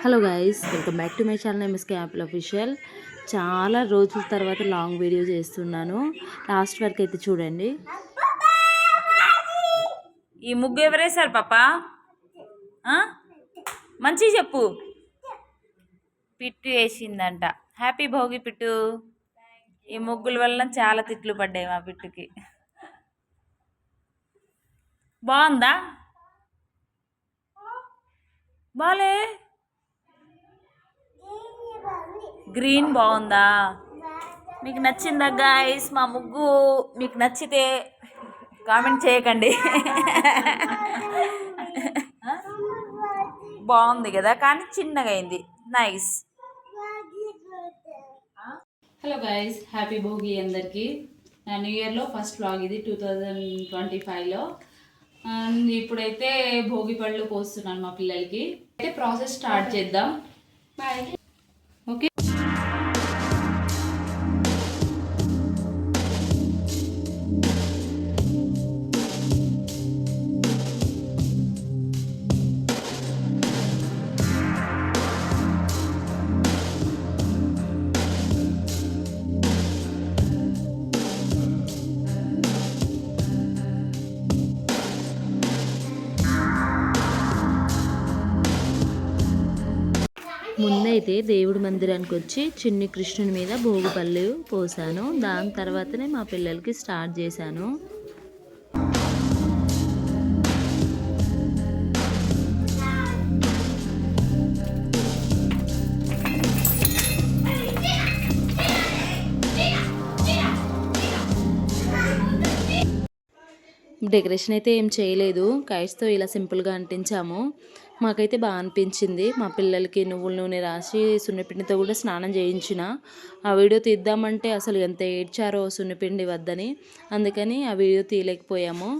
Hello guys, welcome back to my channel MSK Apple official. చాలా రోజుల తర్వాత long video చేస్తున్నాను. లాస్ట్ వరకు అయితే చూడండి. ఈ ముగ్గు ఎవరేసారు పాప? మంచి చెప్పు. పిట్టు వేసిందంట. హ్యాపీ భోగి పిట్టు. ఈ ముగ్గుల వల్ల చాలా తిట్లు పడ్డాయి మా పిట్టుకి. బాగుందా? బాలే గ్రీన్ బాగుందా? మీకు నచ్చిందా గాయస్ మా ముగ్గు? మీకు నచ్చితే కామెంట్ చేయకండి. బాగుంది కదా, కానీ చిన్నగా అయింది. Nice. Hello guys, happy Bhogi అందరికీ. నా న్యూ ఇయర్లో ఫస్ట్ వ్లాగ్ ఇది 2025లో. ఇప్పుడైతే భోగి పళ్ళు పోస్తున్నాను మా పిల్లలకి. అయితే ప్రాసెస్ స్టార్ట్ చేద్దాం. ఓకే, ముందైతే దేవుడి మందిరానికి వచ్చి చిన్ని కృష్ణుని మీద భోగిపళ్ళు పోసాను. దాని తర్వాతనే మా పిల్లలకి స్టార్ట్ చేశాను. డెకరేషన్ అయితే ఏం చేయలేదు, కైట్స్తో ఇలా సింపుల్గా అంటించాము. మాకైతే బాగా అనిపించింది. మా పిల్లలకి నువ్వుల నూనె రాసి సున్నిపిండితో కూడా స్నానం చేయించిన. ఆ వీడియో తీద్దామంటే అసలు ఎంత ఏడ్చారో సున్నిపిండి వద్దని, అందుకని ఆ వీడియో తీయలేకపోయాము.